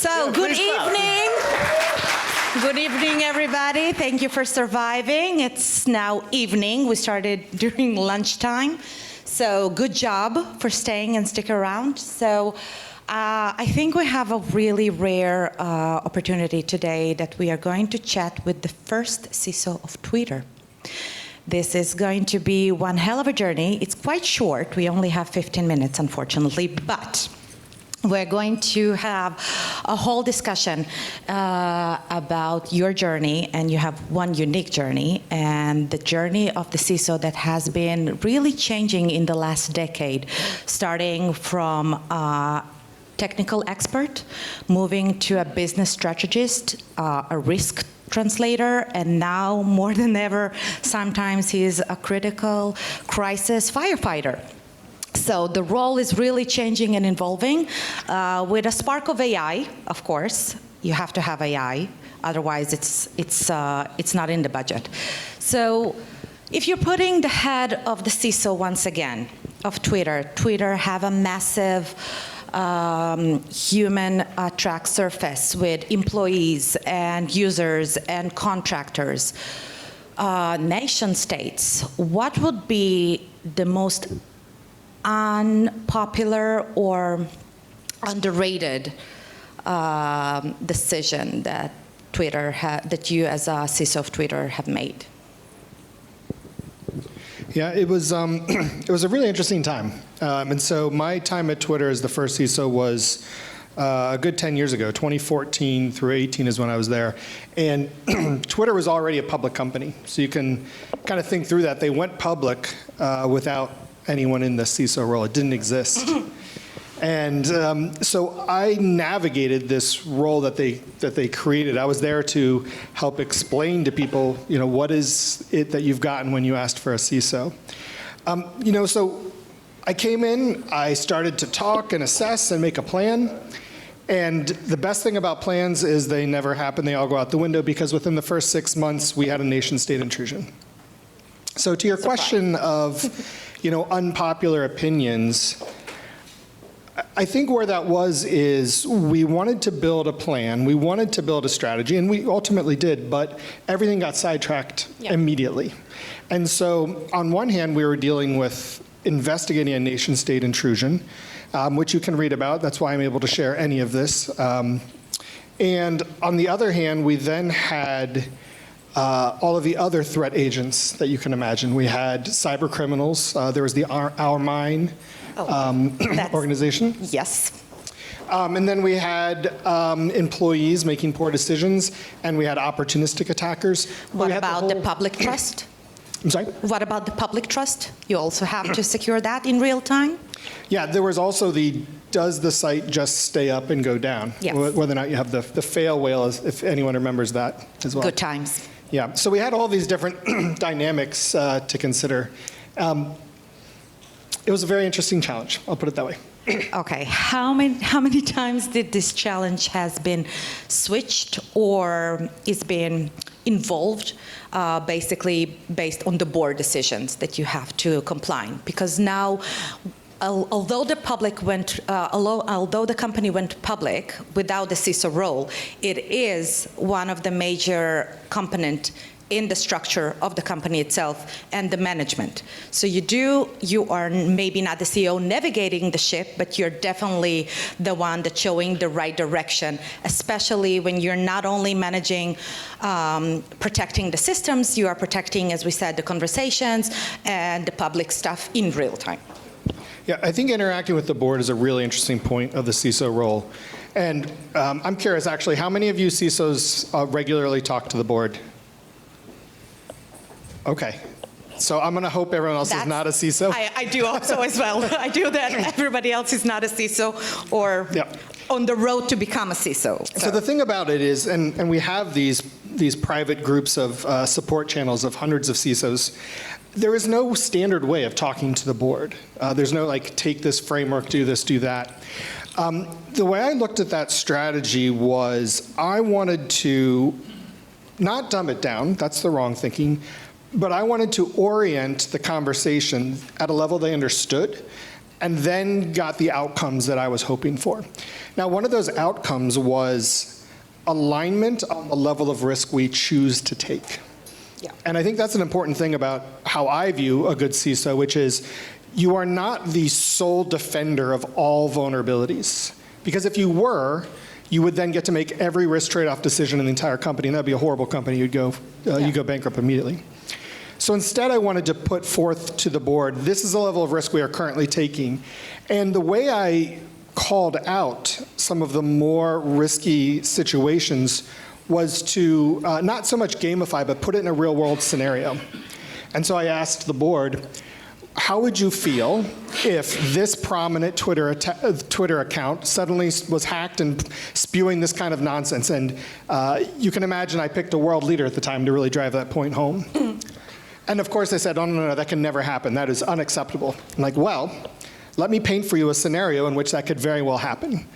So, good evening. Good evening, everybody. Thank you for surviving. It's now evening. We started during lunchtime. So, good job for staying and stick around. So, I think we have a really rare opportunity today that we are going to chat with the first CISO of Twitter. This is going to be one hell of a journey. It's quite short. We only have 15 minutes, unfortunately, but we're going to have a whole discussion about your journey, and you have one unique journey, and the journey of the CISO that has been really changing in the last decade, starting from technical expert, moving to a business strategist, a risk translator, and now more than ever, sometimes he's a critical crisis firefighter. So the role is really changing and evolving with a spark of AI, of course. You have to have AI, otherwise it's not in the budget. So if you're putting the head of the CISO once again of Twitter have a massive human track surface with employees and users and contractors, nation states, what would be the most unpopular or underrated decision that that you as a CISO of Twitter have made? Yeah, it was a really interesting time. And so my time at Twitter as the first CISO was a good 10 years ago. 2014 through 18 is when I was there. And Twitter was already a public company. So you can kind of think through that. They went public without anyone in the CISO role. It didn't exist. And so I navigated this role that they created. I was there to help explain to people, what is it that you've gotten when you asked for a CISO. So I came in, I started to talk and assess and make a plan. And the best thing about plans is they never happen. They all go out the window because within the first 6 months, we had a nation-state intrusion. So to your question of, unpopular opinions, I think where that is we wanted to build a plan, we wanted to build a strategy, and we ultimately did, but everything got sidetracked immediately. And so on one hand, we were dealing with investigating a nation-state intrusion, which you can read about. That's why I'm able to share any of this. And on the other hand, we then had all of the other threat agents that you can imagine. We had cyber criminals. There was the Our Mine organization. Yes. And then we had employees making poor decisions, and we had opportunistic attackers. What about the public trust? I'm sorry? What about the public trust? You also have to secure that in real time? Yeah, there was also does the site just stay up and go down? Yes. Whether or not you have the fail whale, if anyone remembers that as well. Good times. Yeah, so we had all these different dynamics to consider. It was a very interesting challenge, I'll put it that way. Okay, how many times did this challenge has been switched or is being involved, basically based on the board decisions that you have to comply? Because now, although the company went public without the CISO role, it is one of the major components in the structure of the company itself and the management. So you are maybe not the CEO navigating the ship, but you're definitely the one that's showing the right direction, especially when you're not only managing, protecting the systems, you are protecting, as we said, the conversations and the public stuff in real time. Yeah, I think interacting with the board is a really interesting point of the CISO role. And I'm curious, actually, how many of you CISOs regularly talk to the board? Okay. So I'm going to hope everyone else is not a CISO. I do also as well. I do that. Everybody else is not a CISO or on the road to become a CISO. So the thing about it is, and we have these private groups of support channels of hundreds of CISOs, there is no standard way of talking to the board. There's no take this framework, do this, do that. The way I looked at that strategy was I wanted to not dumb it down, that's the wrong thinking, but I wanted to orient the conversation at a level they understood and then got the outcomes that I was hoping for. Now, one of those outcomes was alignment on the level of risk we choose to take. Yeah. And I think that's an important thing about how I view a good CISO, which is you are not the sole defender of all vulnerabilities. Because if you were, you would then get to make every risk trade-off decision in the entire company, and that'd be a horrible company. You'd go bankrupt immediately. So instead, I wanted to put forth to the board, this is the level of risk we are currently taking. And the way I called out some of the more risky situations was to not so much gamify, but put it in a real-world scenario. And so I asked the board, how would you feel if this prominent Twitter account suddenly was hacked and spewing this kind of nonsense? And you can imagine I picked a world leader at the time to really drive that point home. And of course, they said, oh, no, that can never happen. That is unacceptable. I'm like, well, let me paint for you a scenario in which that could very well happen.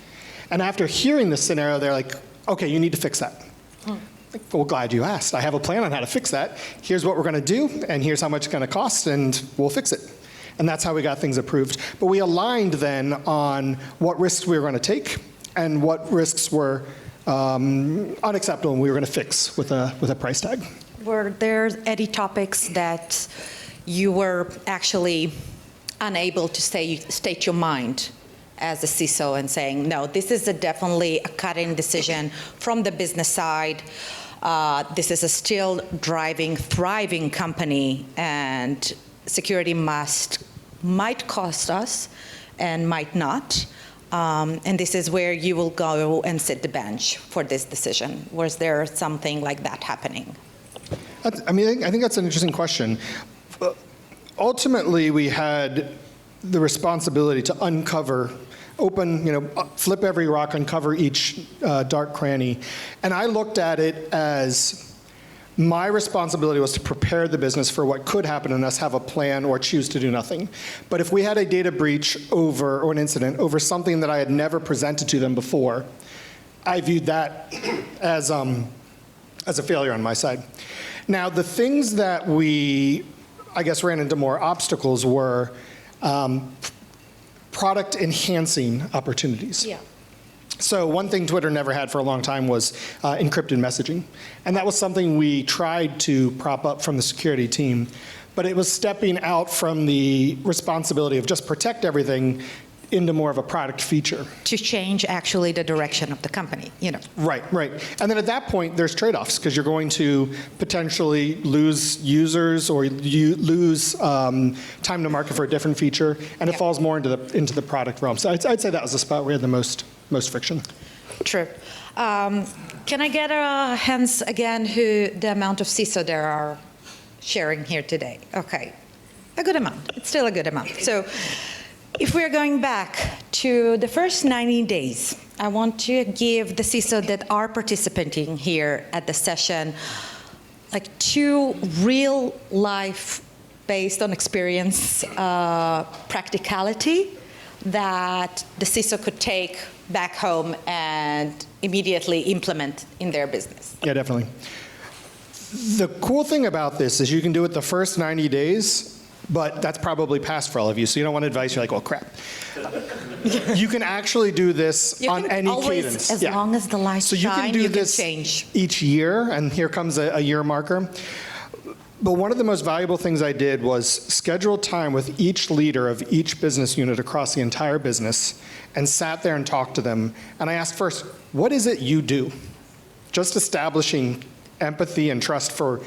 And after hearing this scenario, they're like, okay, you need to fix that. Like, well, glad you asked. I have a plan on how to fix that. Here's what we're going to do, and here's how much it's going to cost, and we'll fix it. And that's how we got things approved. But we aligned then on what risks we were going to take and what risks were unacceptable and we were going to fix with a price tag. Were there any topics that you were actually unable to state your mind as a CISO and saying, no, this is definitely a cutting decision from the business side. This is a still thriving company, and security might cost us and might not. And this is where you will go and sit the bench for this decision. Was there something like that happening? I think that's an interesting question. Ultimately, we had the responsibility to flip every rock, uncover each dark cranny. And I looked at it as my responsibility was to prepare the business for what could happen and us have a plan or choose to do nothing. But if we had a data breach or an incident over something that I had never presented to them before, I viewed that as a failure on my side. Now, the things that we, I guess, ran into more obstacles were product enhancing opportunities. Yeah. So one thing Twitter never had for a long time was encrypted messaging. And that was something we tried to prop up from the security team. But it was stepping out from the responsibility of just protect everything into more of a product feature. To change actually the direction of the company, Right. And then at that point, there's trade-offs, because you're going to potentially lose users or you lose time to market for a different feature, and it falls more into the product realm. So I'd say that was the spot where we had the most friction. True. Can I get a hands again who the amount of CISO there are sharing here today? Okay. A good amount. It's still a good amount. So if we're going back to the first 90 days, I want to give the CISO that are participating here at the session like 2 real life, based on experience, practicality that the CISO could take back home and immediately implement in their business. Yeah, definitely. The cool thing about this is you can do it the first 90 days, but that's probably past for all of you, so you don't want advice. You're like, well, crap. You can actually do this on any cadence. As long as the lights shine, you can do this change. Each year, and here comes a year marker. But one of the most valuable things I did was schedule time with each leader of each business unit across the entire business and sat there and talked to them. And I asked first, what is it you do? Just establishing empathy and trust for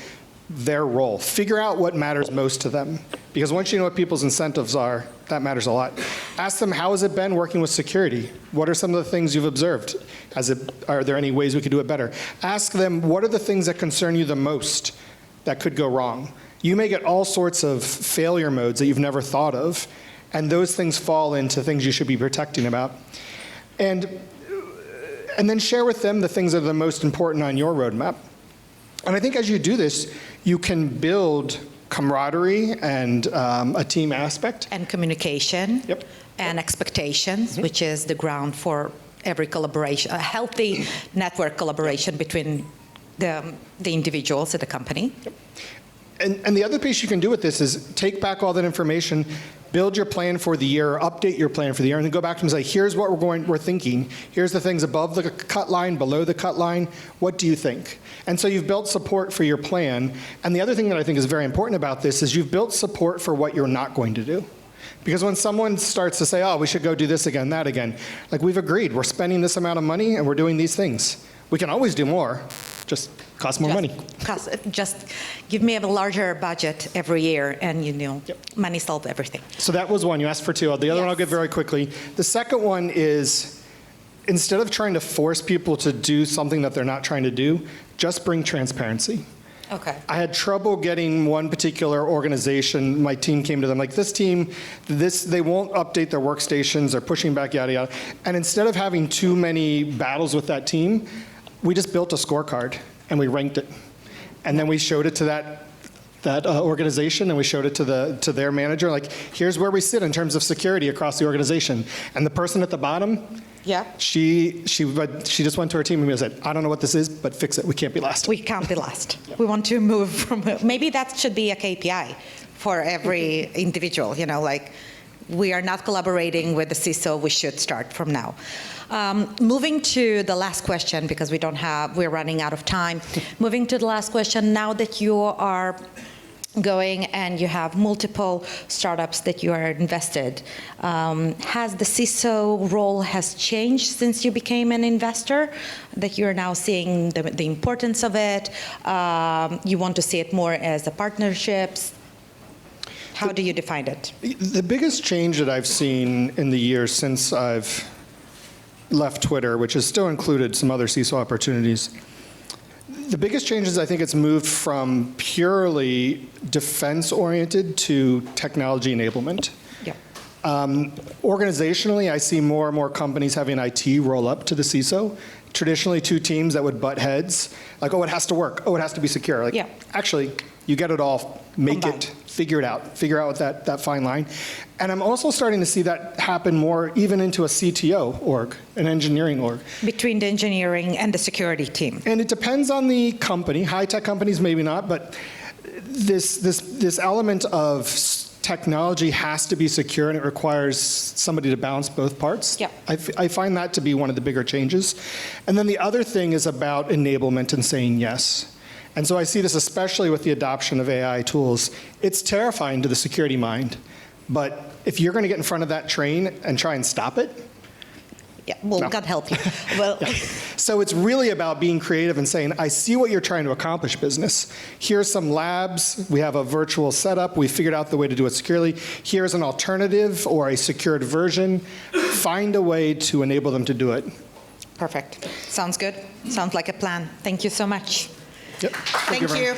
their role. Figure out what matters most to them. Because once you know what people's incentives are, that matters a lot. Ask them, how has it been working with security? What are some of the things you've observed? Are there any ways we could do it better? Ask them, what are the things that concern you the most that could go wrong? You may get all sorts of failure modes that you've never thought of, and those things fall into things you should be protecting about. And then share with them the things that are the most important on your roadmap. And I think as you do this, you can build camaraderie and a team aspect. And communication. Yep. And expectations, which is the ground for every collaboration, a healthy network collaboration between the individuals at the company. Yep. And the other piece you can do with this is take back all that information, build your plan for the year, update your plan for the year, and then go back to them and say, here's what we're thinking. Here's the things above the cut line, below the cut line. What do you think? And so you've built support for your plan. And the other thing that I think is very important about this is you've built support for what you're not going to do. Because when someone starts to say, oh, we should go do this again, that again, like we've agreed, we're spending this amount of money and we're doing these things. We can always do more, just cost more money. Just give me a larger budget every year and money solves everything. So that was one. You asked for two. The other one I'll give very quickly. The second one is, instead of trying to force people to do something that they're not trying to do, just bring transparency. Okay. I had trouble getting one particular organization. My team came to them like, this team, they won't update their workstations, they're pushing back, yada, yada. And instead of having too many battles with that team, we just built a scorecard and we ranked it. And then we showed it to that organization, and we showed it to their manager, like, here's where we sit in terms of security across the organization. And the person at the bottom, yeah, she just went to her team and said, I don't know what this is, but fix it. We can't be last. We can't be last. Yeah. We want to move from, maybe that should be a KPI for every individual, like, we are not collaborating with the CISO, we should start from now. Moving to the last question, because we're running out of time. Moving to the last question, now that you are going and you have multiple startups that you are invested, has the CISO role has changed since you became an investor, that you're now seeing the importance of it? You want to see it more as a partnerships? How do you define it? The biggest change that I've seen in the years since I've left Twitter, which has still included some other CISO opportunities, the biggest change is I think it's moved from purely defense-oriented to technology enablement. Yeah. Organizationally, I see more and more companies having IT roll up to the CISO. Traditionally, two teams that would butt heads, like, oh, it has to work. Oh, it has to be secure. Like, yeah. Actually, you get it all, make it, figure it out, figure out that fine line. And I'm also starting to see that happen more even into a CTO org, an engineering org. Between the engineering and the security team. And it depends on the company. High-tech companies, maybe not, but this element of technology has to be secure, and it requires somebody to balance both parts. Yeah. I find that to be one of the bigger changes. And then the other thing is about enablement and saying yes. And so I see this especially with the adoption of AI tools. It's terrifying to the security mind, but if you're going to get in front of that train and try and stop it, yeah, well, no. God help you. Well, yeah. So it's really about being creative and saying, I see what you're trying to accomplish, business. Here's some labs. We have a virtual setup. We figured out the way to do it securely. Here's an alternative or a secured version. Find a way to enable them to do it. Perfect. Sounds good. Sounds like a plan. Thank you so much. Yep. Thank you.